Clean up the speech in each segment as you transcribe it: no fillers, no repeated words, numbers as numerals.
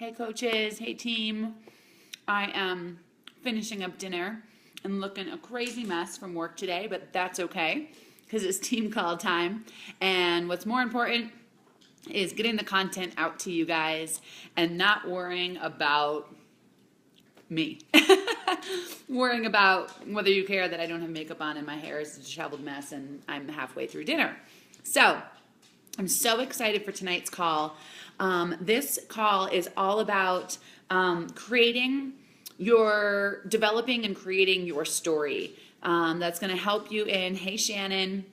Hey coaches, hey team. I am finishing up dinner and looking a crazy mess from work today, but that's okay because it's team call time. And what's more important is getting the content out to you guys and not worrying about me. Worrying about whether you care that I don't have makeup on and my hair is a disheveled mess and I'm halfway through dinner. So I'm so excited for tonight's call. This call is all about developing and creating your story. That's going to help you in, hey Shannon,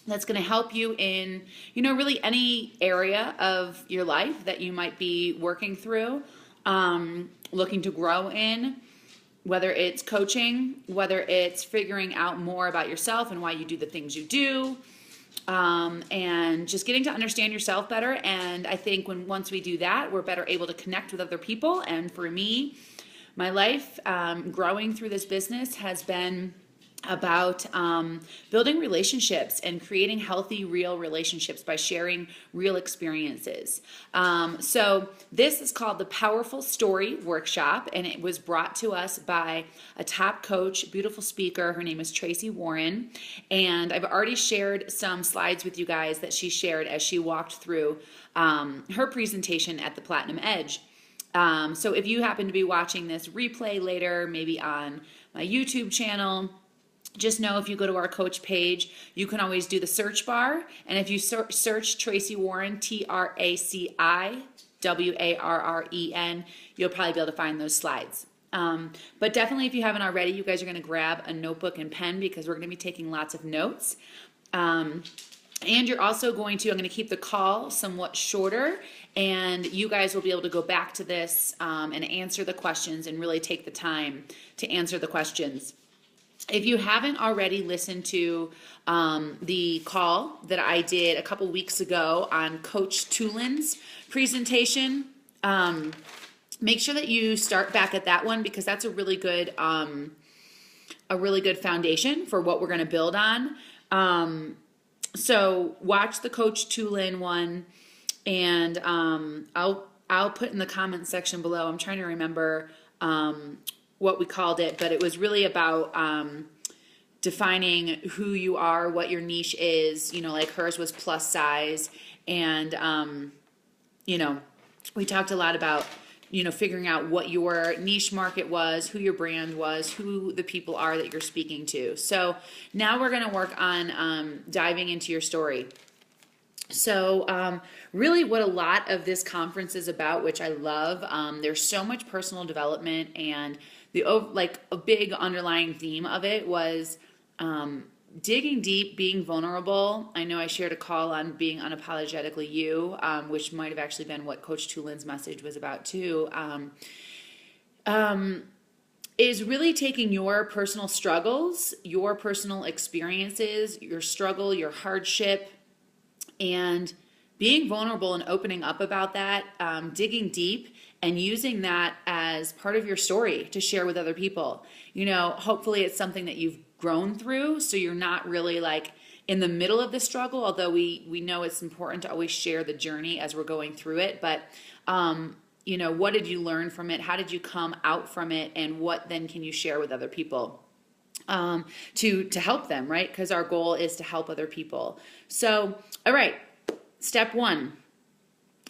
that's going to help you in, really any area of your life that you might be working through, looking to grow in, whether it's coaching, whether it's figuring out more about yourself and why you do the things you do, and just getting to understand yourself better. And I think once we do that, we're better able to connect with other people. And for me, my life growing through this business has been about building relationships and creating healthy, real relationships by sharing real experiences. So this is called the Powerful Story Workshop, and it was brought to us by a top coach, beautiful speaker. Her name is Tracy Warren, and I've already shared some slides with you guys that she shared as she walked through her presentation at the Platinum Edge. So if you happen to be watching this replay later, maybe on my YouTube channel, just know if you go to our coach page, you can always do the search bar. And if you search Tracy Warren, TraciWarren, you'll probably be able to find those slides. But definitely if you haven't already, you guys are going to grab a notebook and pen because we're going to be taking lots of notes. And you're also I'm going to keep the call somewhat shorter, and you guys will be able to go back to this and answer the questions and really take the time to answer the questions. If you haven't already listened to the call that I did a couple weeks ago on Coach Tulin's presentation, make sure that you start back at that one because that's a really good foundation for what we're going to build on. So watch the Coach Tulin one, and I'll put in the comment section below. I'm trying to remember what we called it, but it was really about defining who you are, what your niche is. Like hers was plus size, and we talked a lot about figuring out what your niche market was, who your brand was, who the people are that you're speaking to. So now we're going to work on diving into your story. So really what a lot of this conference is about, which I love, there's so much personal development, and a big underlying theme of it was digging deep, being vulnerable. I know I shared a call on being unapologetically you, which might have actually been what Coach Tulin's message was about too, is really taking your personal struggles, your personal experiences, your struggle, your hardship, and being vulnerable and opening up about that, digging deep and using that as part of your story to share with other people. Hopefully it's something that you've grown through, so you're not really like in the middle of the struggle, although we know it's important to always share the journey as we're going through it. But, what did you learn from it? How did you come out from it? And what then can you share with other people to help them, right? Because our goal is to help other people. So, all right, step one.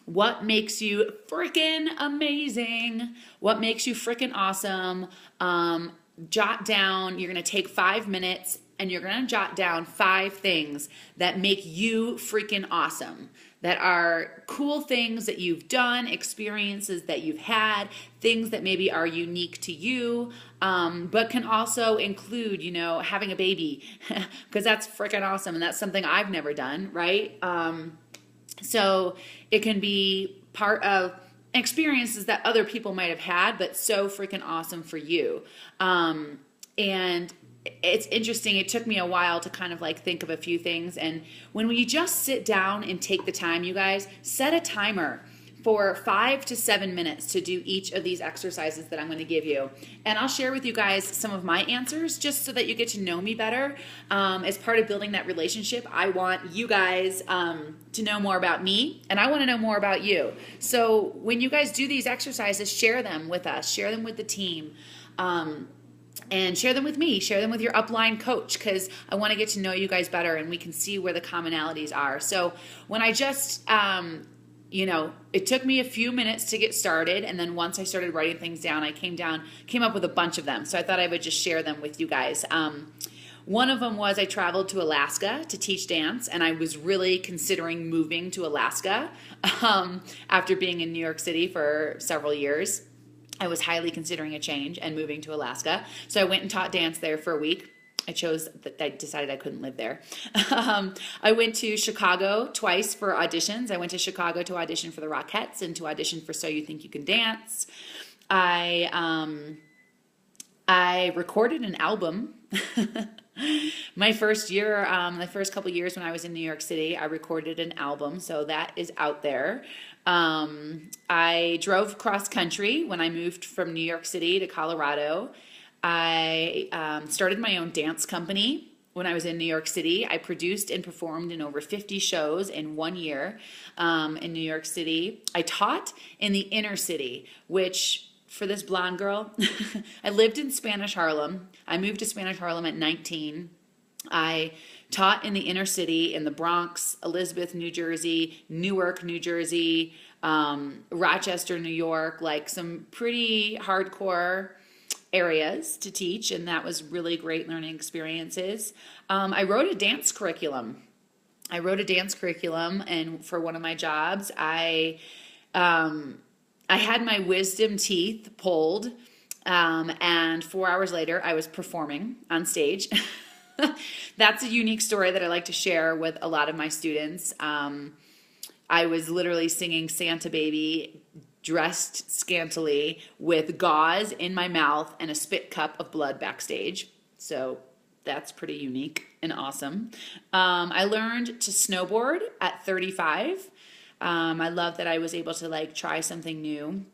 What makes you freaking amazing? What makes you freaking awesome? Jot down, you're going to take 5 minutes and you're going to jot down 5 things that make you freaking awesome, that are cool things that you've done, experiences that you've had, things that maybe are unique to you, but can also include, having a baby, because that's freaking awesome. And that's something I've never done, right? So it can be part of experiences that other people might have had, but so freaking awesome for you. And it's interesting. It took me a while to kind of think of a few things. And when we just sit down and take the time, you guys, set a timer. for 5 to 7 minutes to do each of these exercises that I'm going to give you. And I'll share with you guys some of my answers just so that you get to know me better. As part of building that relationship, I want you guys to know more about me, and I want to know more about you. So when you guys do these exercises, share them with us, share them with the team. And share them with me, share them with your upline coach, because I want to get to know you guys better and we can see where the commonalities are. So when I just, it took me a few minutes to get started. And then once I started writing things down, I came up with a bunch of them. So I thought I would just share them with you guys. One of them was I traveled to Alaska to teach dance, and I was really considering moving to Alaska after being in New York City for several years. I was highly considering a change and moving to Alaska. So I went and taught dance there for a week. I decided I couldn't live there. I went to Chicago twice for auditions. I went to Chicago to audition for the Rockettes and to audition for So You Think You Can Dance. I recorded an album. My first year, the first couple years when I was in New York City, I recorded an album, so that is out there. I drove cross country when I moved from New York City to Colorado. I started my own dance company when I was in New York City. I produced and performed in over 50 shows in 1 year in New York City. I taught in the inner city, which for this blonde girl, I lived in Spanish Harlem. I moved to Spanish Harlem at 19. I taught in the inner city in the Bronx, Elizabeth, New Jersey, Newark, New Jersey, Rochester, New York, like some pretty hardcore areas to teach, and that was really great learning experiences. I wrote a dance curriculum. And for one of my jobs, I had my wisdom teeth pulled, and 4 hours later, I was performing on stage. That's a unique story that I like to share with a lot of my students. I was literally singing Santa Baby, dressed scantily with gauze in my mouth and a spit cup of blood backstage. So that's pretty unique and awesome. I learned to snowboard at 35. I love that I was able to try something new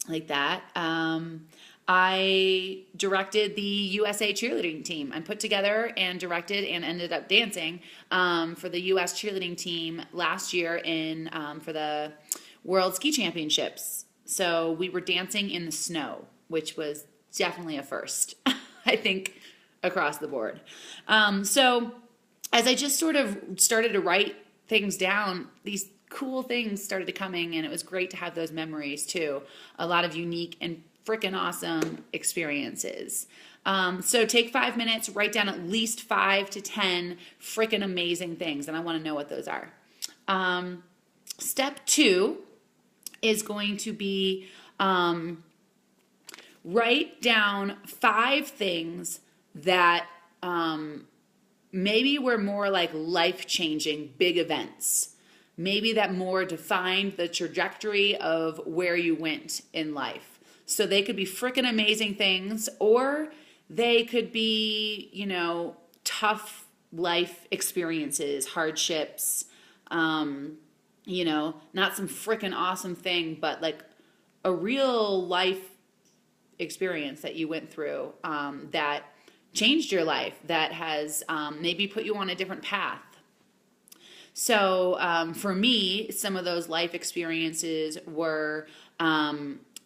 like that. I directed the USA cheerleading team. I put together and directed and ended up dancing for the US cheerleading team last year for the World Ski Championships. So we were dancing in the snow, which was definitely a first, I think, across the board. So as I just sort of started to write things down, these cool things started coming, and it was great to have those memories too. A lot of unique and freaking awesome experiences. So take 5 minutes, write down at least 5 to 10 freaking amazing things, and I want to know what those are. Step 2 is going to be write down 5 things that maybe were more like life-changing big events. Maybe that more defined the trajectory of where you went in life. So they could be freaking amazing things, or they could be, tough life experiences, hardships, not some freaking awesome thing, but like a real life experience that you went through that changed your life, that has maybe put you on a different path. So for me, some of those life experiences were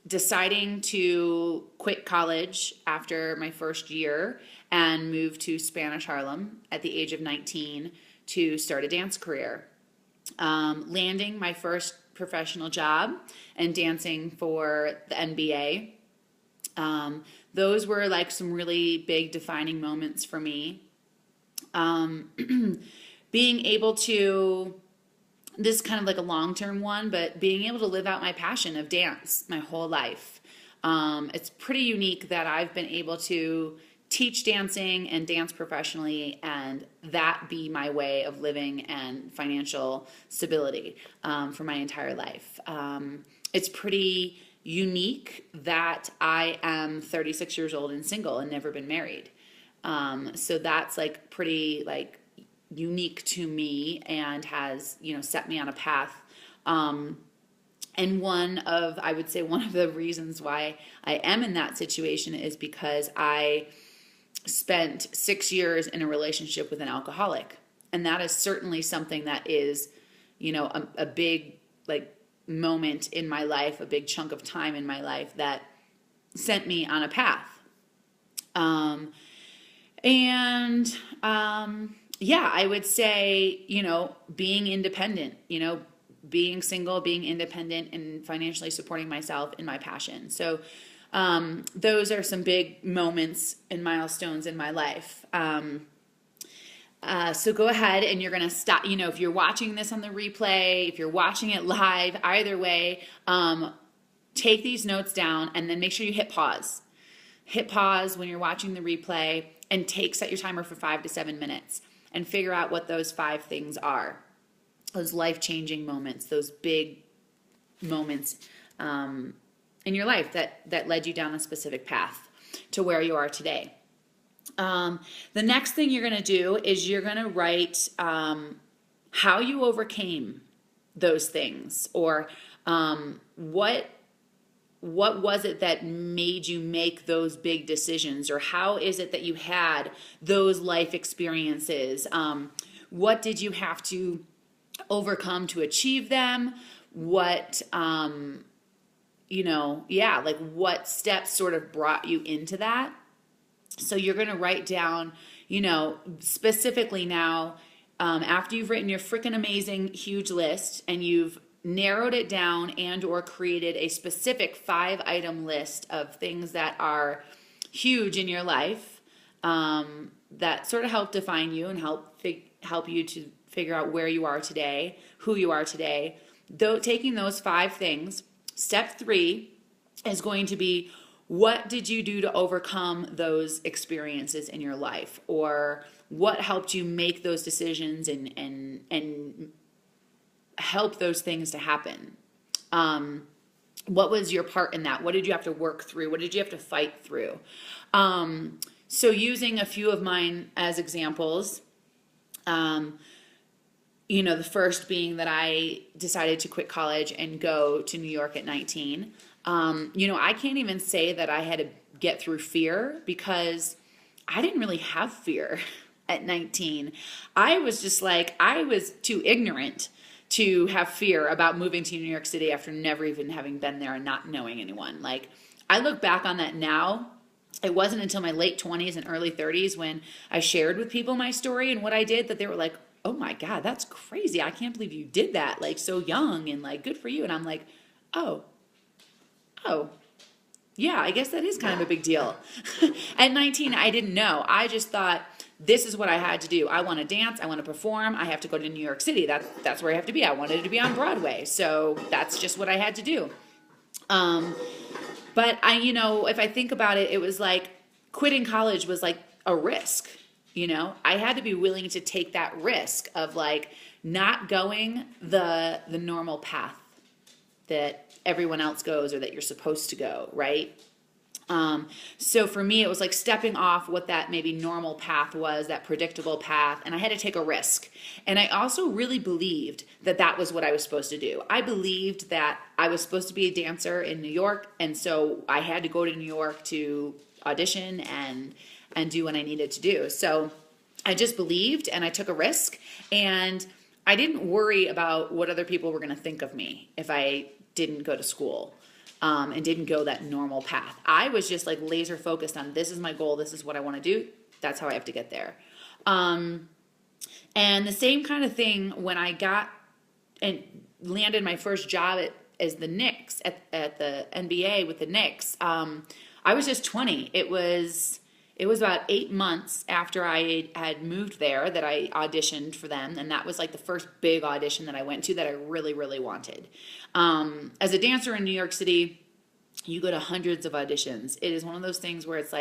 deciding to quit college after my first year and move to Spanish Harlem at the age of 19 to start a dance career. Landing my first professional job and dancing for the NBA. Those were like some really big defining moments for me. Being able to, this is kind of like a long-term one, but being able to live out my passion of dance my whole life. It's pretty unique that I've been able to teach dancing and dance professionally, and that be my way of living and financial stability for my entire life. It's pretty unique that I am 36 years old and single and never been married. So that's like pretty unique to me and has, set me on a path And I would say one of the reasons why I am in that situation is because I spent 6 years in a relationship with an alcoholic. And that is certainly something that is, a big like moment in my life, a big chunk of time in my life that sent me on a path. Yeah, I would say, being independent, being single, being independent, and financially supporting myself in my passion. So those are some big moments and milestones in my life. So go ahead and you're going to stop, if you're watching this on the replay, if you're watching it live, either way, take these notes down and then make sure you hit pause. Hit pause when you're watching the replay and set your timer for 5 to 7 minutes and figure out what those 5 things are. Those life-changing moments, those big moments in your life that led you down a specific path to where you are today. The next thing you're going to do is you're going to write how you overcame those things, or what was it that made you make those big decisions, or how is it that you had those life experiences? What did you have to overcome to achieve them? What, what steps sort of brought you into that? So you're going to write down, specifically now, after you've written your freaking amazing huge list and you've narrowed it down and or created a specific 5-item list of things that are huge in your life, that sort of help define you and help you to figure out where you are today, who you are today. Though taking those 5 things, step 3 is going to be, what did you do to overcome those experiences in your life? Or what helped you make those decisions and help those things to happen? What was your part in that? What did you have to work through? What did you have to fight through? So using a few of mine as examples, the first being that I decided to quit college and go to New York at 19. I can't even say that I had to get through fear, because I didn't really have fear at 19. I was just I was too ignorant to have fear about moving to New York City after never even having been there and not knowing anyone. I look back on that now. It wasn't until my late 20s and early 30s when I shared with people my story and what I did that they were like, oh my God, that's crazy. I can't believe you did that, so young, and good for you. And I'm like, oh, yeah, I guess that is kind of a big deal. At 19, I didn't know. I just thought, this is what I had to do. I want to dance. I want to perform. I have to go to New York City. That's where I have to be. I wanted to be on Broadway. So that's just what I had to do. But if I think about it, it was quitting college was a risk. I had to be willing to take that risk of not going the normal path that everyone else goes or that you're supposed to go, right? So for me, it was stepping off what that maybe normal path was, that predictable path, and I had to take a risk. And I also really believed that that was what I was supposed to do. I believed that I was supposed to be a dancer in New York, and so I had to go to New York to audition and do what I needed to do. So I just believed, and I took a risk, and I didn't worry about what other people were going to think of me if I didn't go to school. And didn't go that normal path. I was just laser focused on, this is my goal, this is what I want to do, that's how I have to get there. And the same kind of thing when I got and landed my first job as the Knicks at the NBA with the Knicks. I was just 20. It was about 8 months after I had moved there that I auditioned for them, and that was the first big audition that I went to that I really, really wanted. As a dancer in New York City, you go to hundreds of auditions. It is one of those things where it's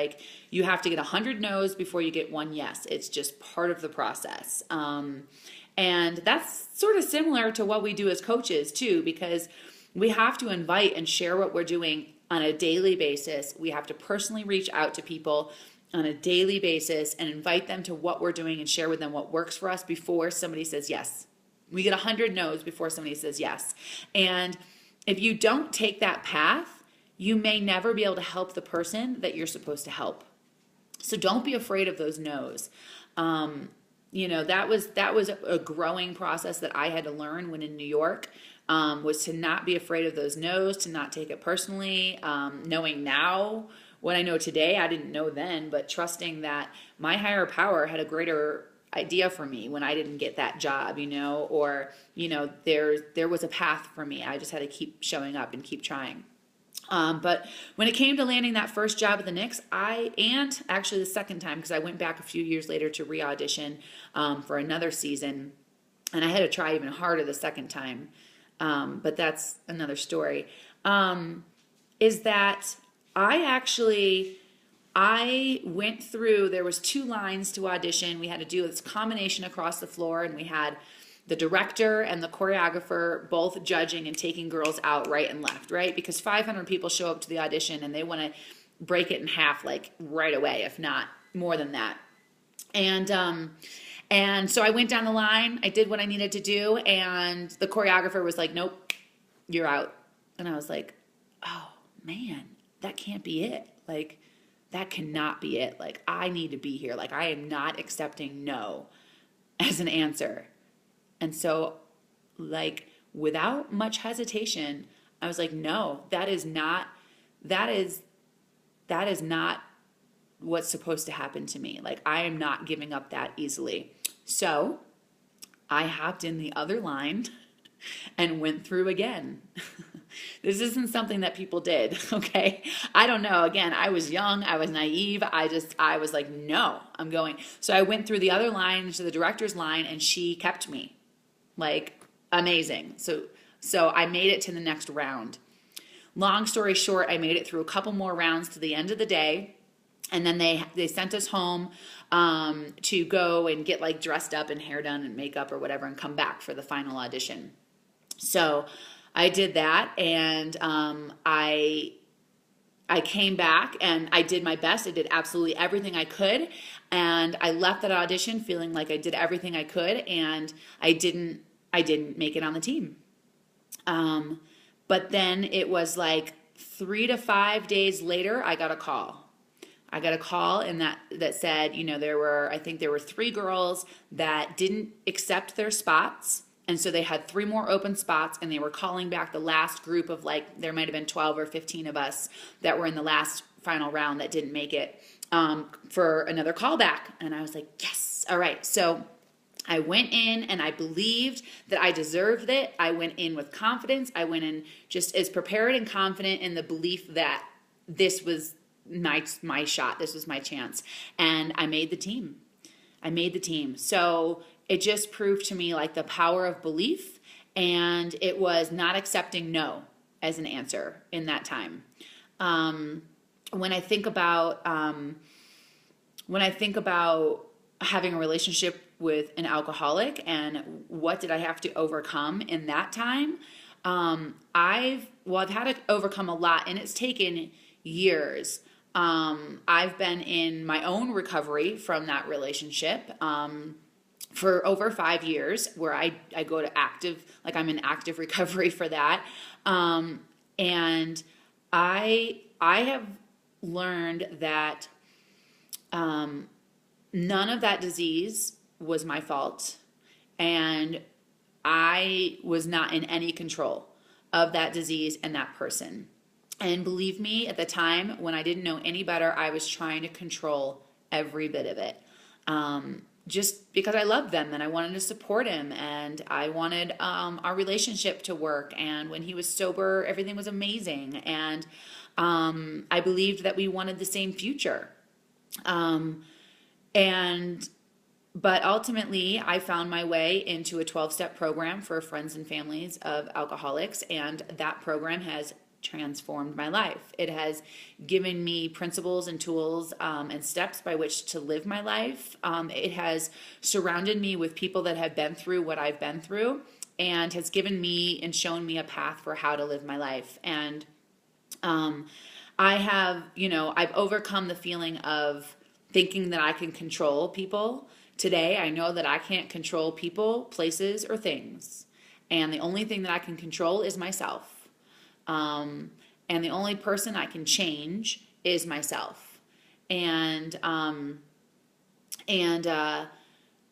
you have to get 100 no's before you get 1 yes. It's just part of the process. And that's sort of similar to what we do as coaches too, because we have to invite and share what we're doing on a daily basis. We have to personally reach out to people on a daily basis and invite them to what we're doing and share with them what works for us before somebody says yes. We get 100 no's before somebody says yes. And if you don't take that path, you may never be able to help the person that you're supposed to help. So don't be afraid of those no's. That was a growing process that I had to learn when in New York, was to not be afraid of those no's, to not take it personally, knowing now what I know today, I didn't know then, but trusting that my higher power had a greater idea for me when I didn't get that job, or, there was a path for me. I just had to keep showing up and keep trying. But when it came to landing that first job at the Knicks, and actually the second time, because I went back a few years later to re-audition for another season, and I had to try even harder the second time, but that's another story, is that I went through, there was 2 lines to audition. We had to do this combination across the floor, and we had the director and the choreographer both judging and taking girls out right and left, right? Because 500 people show up to the audition and they want to break it in half like right away, if not more than that. And so I went down the line, I did what I needed to do, and the choreographer was like, nope, you're out. And I was like, oh man, that can't be it. Like, that cannot be it. Like, I need to be here. Like, I am not accepting no as an answer. And so, like, without much hesitation, I was like, no, that is not what's supposed to happen to me. Like, I am not giving up that easily. So I hopped in the other line and went through again. This isn't something that people did, okay? I don't know. Again, I was young. I was naive. I was like, no, I'm going. So I went through the other line to the director's line, and she kept me. Like, amazing. So I made it to the next round. Long story short, I made it through a couple more rounds to the end of the day. And then they sent us home to go and get like dressed up and hair done and makeup or whatever and come back for the final audition. So I did that, and I came back and I did my best. I did absolutely everything I could, and I left that audition feeling like I did everything I could, and I didn't make it on the team. But then it was like 3 to 5 days later, I got a call. And that said, I think there were 3 girls that didn't accept their spots. And so they had 3 more open spots, and they were calling back the last group of, like, there might have been 12 or 15 of us that were in the last final round that didn't make it, for another callback. And I was like, yes, all right. So I went in and I believed that I deserved it. I went in with confidence. I went in just as prepared and confident in the belief that this was my shot. This was my chance. And I made the team. So it just proved to me like the power of belief, and it was not accepting no as an answer in that time. When I think about having a relationship with an alcoholic and what did I have to overcome in that time, I've had to overcome a lot, and it's taken years. I've been in my own recovery from that relationship for over 5 years, where I go to I'm in active recovery for that. And I have learned that none of that disease was my fault, and I was not in any control of that disease and that person. And believe me, at the time when I didn't know any better, I was trying to control every bit of it. Just because I loved them and I wanted to support him, and I wanted our relationship to work. And when he was sober, everything was amazing. And I believed that we wanted the same future. But ultimately, I found my way into a 12-step program for friends and families of alcoholics, and that program has transformed my life. It has given me principles and tools and steps by which to live my life. It has surrounded me with people that have been through what I've been through, and has given me and shown me a path for how to live my life. And I've overcome the feeling of thinking that I can control people. Today, I know that I can't control people, places, or things. And the only thing that I can control is myself. And the only person I can change is myself. And and uh,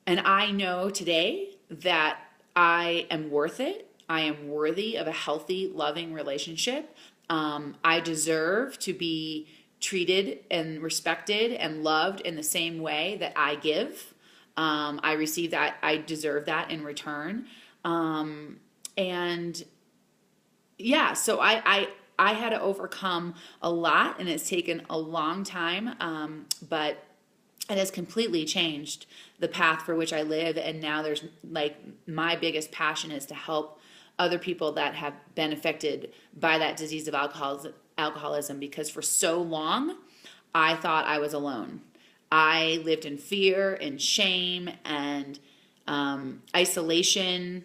and I know today that I am worth it. I am worthy of a healthy, loving relationship. I deserve to be treated and respected and loved in the same way that I give. I receive that. I deserve that in return. And yeah, so I had to overcome a lot, and it's taken a long time, but it has completely changed the path for which I live. And now there's like, my biggest passion is to help other people that have been affected by that disease of alcoholism, because for so long I thought I was alone. I lived in fear and shame and isolation.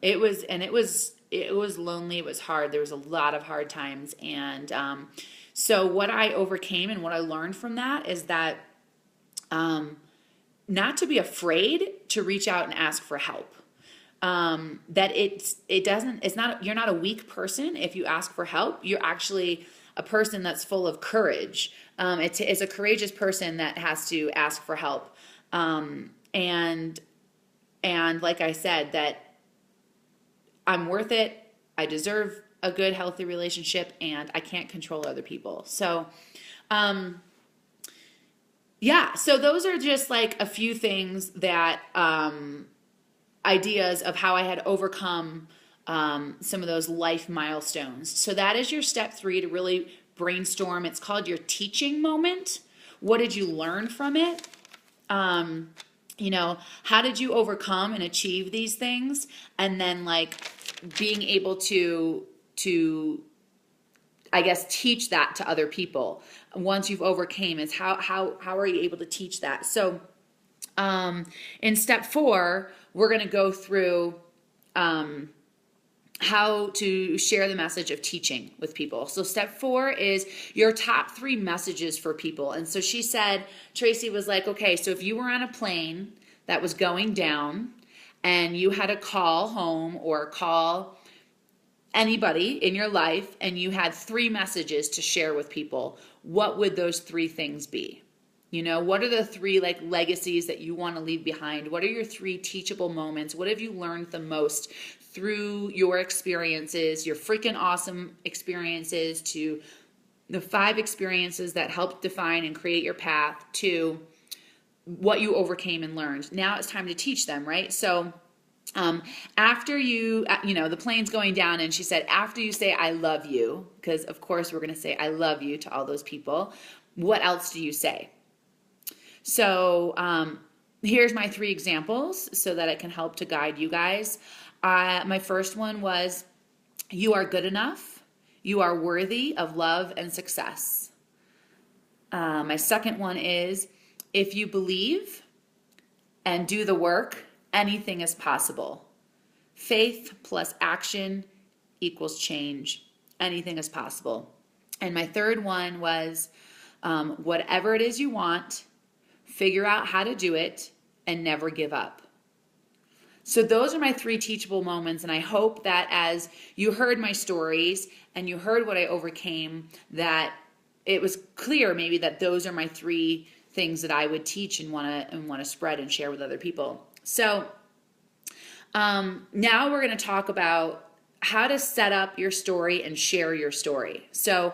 It was lonely. It was hard. There was a lot of hard times. And so what I overcame and what I learned from that is that not to be afraid to reach out and ask for help. That you're not a weak person if you ask for help. You're actually a person that's full of courage. It's a courageous person that has to ask for help. And like I said, that I'm worth it. I deserve a good, healthy relationship, and I can't control other people. So, yeah, so those are just like a few things that, ideas of how I had overcome some of those life milestones. So that is your step 3 to really brainstorm. It's called your teaching moment. What did you learn from it? How did you overcome and achieve these things? And then like being able to I guess teach that to other people once you've overcame is how are you able to teach that? So in step 4, we're going to go through how to share the message of teaching with people. So step 4 is your top 3 messages for people. And so she said, Tracy was like, okay, so if you were on a plane that was going down and you had to call home or call anybody in your life and you had 3 messages to share with people, what would those 3 things be? What are the 3 like legacies that you want to leave behind? What are your 3 teachable moments? What have you learned the most through your experiences, your freaking awesome experiences, to the 5 experiences that helped define and create your path, to what you overcame and learned? Now it's time to teach them, right? So after the plane's going down, and she said, after you say, I love you, because of course we're going to say, I love you to all those people. What else do you say? So here's my 3 examples so that it can help to guide you guys. My first one was, you are good enough. You are worthy of love and success. My second one is, if you believe and do the work, anything is possible. Faith plus action equals change. Anything is possible. And my third one was, whatever it is you want, figure out how to do it and never give up. So those are my 3 teachable moments, and I hope that as you heard my stories and you heard what I overcame, that it was clear maybe that those are my 3 things that I would teach and want to spread and share with other people. So now we're going to talk about how to set up your story and share your story. So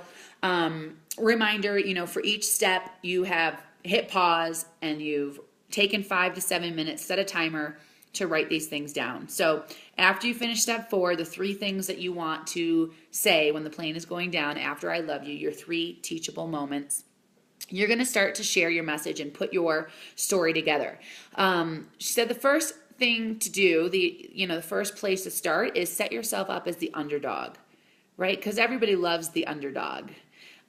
reminder, for each step you have hit pause and you've taken 5 to 7 minutes, set a timer to write these things down. So after you finish step 4, the 3 things that you want to say when the plane is going down after I love you, your 3 teachable moments, you're going to start to share your message and put your story together. She said the first thing to do, the first place to start is set yourself up as the underdog, right? Because everybody loves the underdog.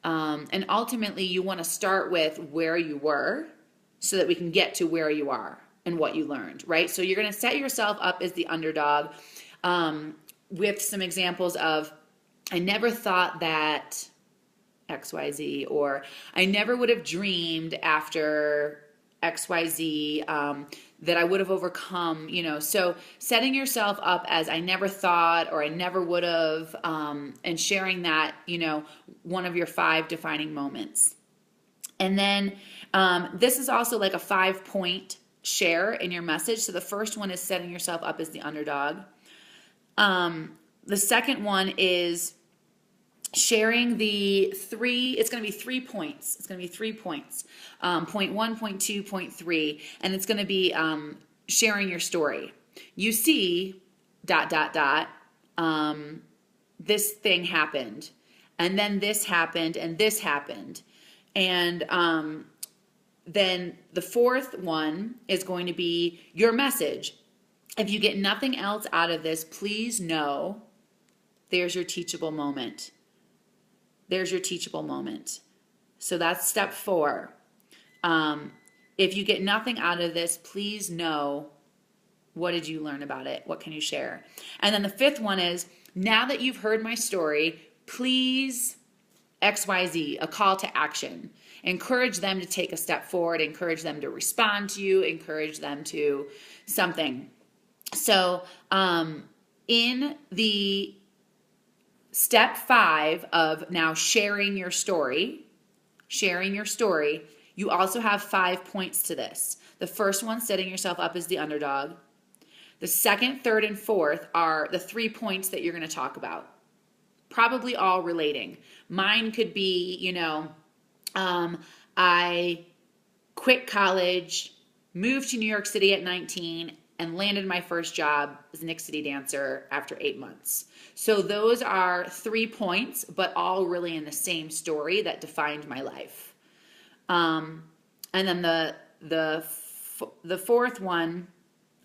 And ultimately you want to start with where you were so that we can get to where you are and what you learned, right? So you're going to set yourself up as the underdog with some examples of, I never thought that XYZ, or I never would have dreamed after XYZ, that I would have overcome, So setting yourself up as I never thought or I never would have, and sharing that, one of your 5 defining moments. And then this is also like a 5-point share in your message. So the first one is setting yourself up as the underdog. The second one is sharing it's going to be 3 points. It's going to be 3 points. Point 1, point 2, point 3. And it's going to be sharing your story. You see, ... this thing happened. And then this happened and this happened. And then the fourth one is going to be your message. If you get nothing else out of this, please know there's your teachable moment. There's your teachable moment. So that's step 4. If you get nothing out of this, please know, what did you learn about it? What can you share? And then the 5th one is, now that you've heard my story, please XYZ, a call to action. Encourage them to take a step forward, encourage them to respond to you, encourage them to something. So in the step 5 of now sharing your story, you also have 5 points to this. The first one, setting yourself up as the underdog. The second, third, and fourth are the 3 points that you're going to talk about. Probably all relating. Mine could be, I quit college, moved to New York City at 19, and landed my first job as a Nick City dancer after 8 months. So those are 3 points, but all really in the same story that defined my life. And then the fourth one,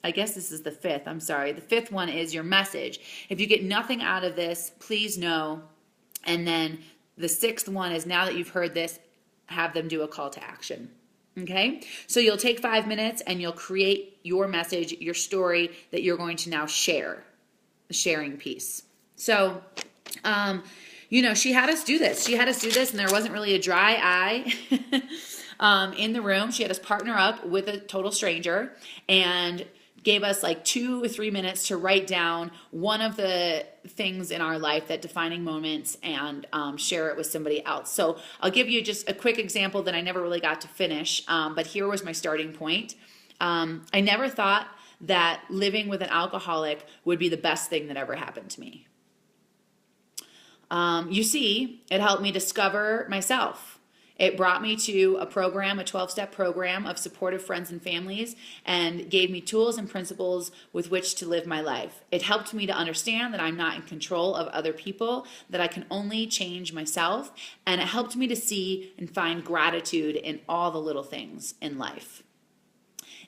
I guess this is the 5th, I'm sorry. The 5th one is your message. If you get nothing out of this, please know. And then the 6th one is, now that you've heard this, have them do a call to action. Okay? So you'll take 5 minutes and you'll create your message, your story that you're going to now share, the sharing piece. So, she had us do this. And there wasn't really a dry eye in the room. She had us partner up with a total stranger and gave us like 2 or 3 minutes to write down one of the things in our life, that defining moments, and share it with somebody else. So I'll give you just a quick example that I never really got to finish, but here was my starting point. I never thought that living with an alcoholic would be the best thing that ever happened to me. You see, it helped me discover myself. It brought me to a program, a 12-step program of supportive friends and families, and gave me tools and principles with which to live my life. It helped me to understand that I'm not in control of other people, that I can only change myself, and it helped me to see and find gratitude in all the little things in life.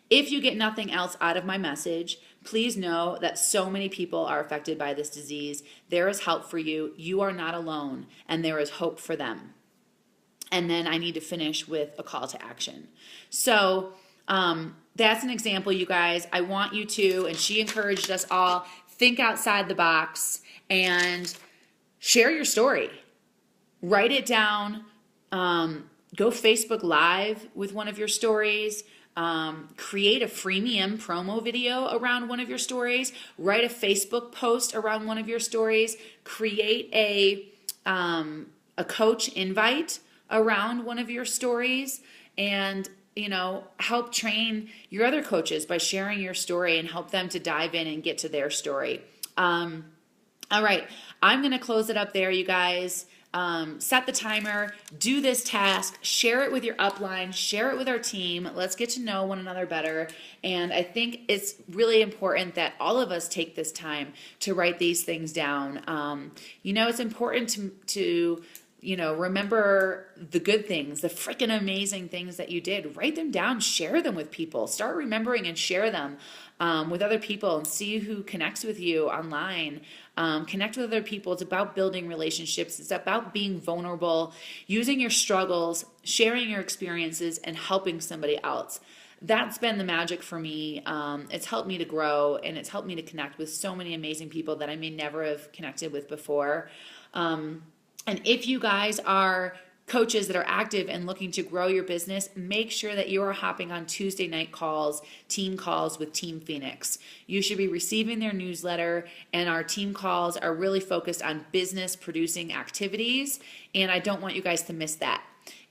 If you get nothing else out of my message, please know that so many people are affected by this disease. There is help for you. You are not alone, and there is hope for them. And then I need to finish with a call to action. So that's an example, you guys. I want you to, and she encouraged us all, think outside the box and share your story. Write it down. Go Facebook Live with one of your stories. Create a freemium promo video around one of your stories. Write a Facebook post around one of your stories. Create a coach invite around one of your stories, and help train your other coaches by sharing your story and help them to dive in and get to their story. All right, I'm going to close it up there, you guys. Set the timer, do this task, share it with your upline, share it with our team. Let's get to know one another better. And I think it's really important that all of us take this time to write these things down. It's important to remember the good things, the freaking amazing things that you did. Write them down, share them with people. Start remembering and share them with other people, and see who connects with you online. Connect with other people. It's about building relationships. It's about being vulnerable, using your struggles, sharing your experiences, and helping somebody else. That's been the magic for me. It's helped me to grow, and it's helped me to connect with so many amazing people that I may never have connected with before. And if you guys are coaches that are active and looking to grow your business, make sure that you are hopping on Tuesday night calls, team calls with Team Phoenix. You should be receiving their newsletter, and our team calls are really focused on business producing activities, and I don't want you guys to miss that.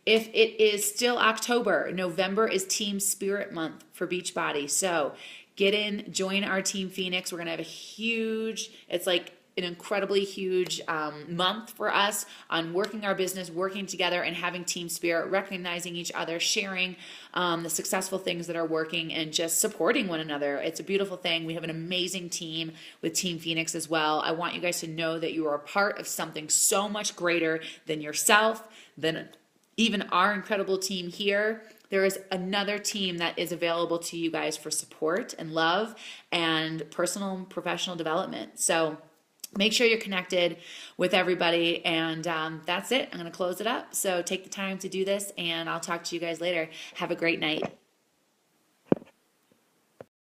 If it is still October, November is Team Spirit Month for Beachbody. So get in, join our Team Phoenix. We're going to have a huge, it's like an incredibly huge month for us on working our business, working together, and having team spirit, recognizing each other, sharing the successful things that are working, and just supporting one another. It's a beautiful thing. We have an amazing team with Team Phoenix as well. I want you guys to know that you are a part of something so much greater than yourself, than even our incredible team here. There is another team that is available to you guys for support and love and personal and professional development. So make sure you're connected with everybody, and that's it. I'm going to close it up. So take the time to do this, and I'll talk to you guys later. Have a great night.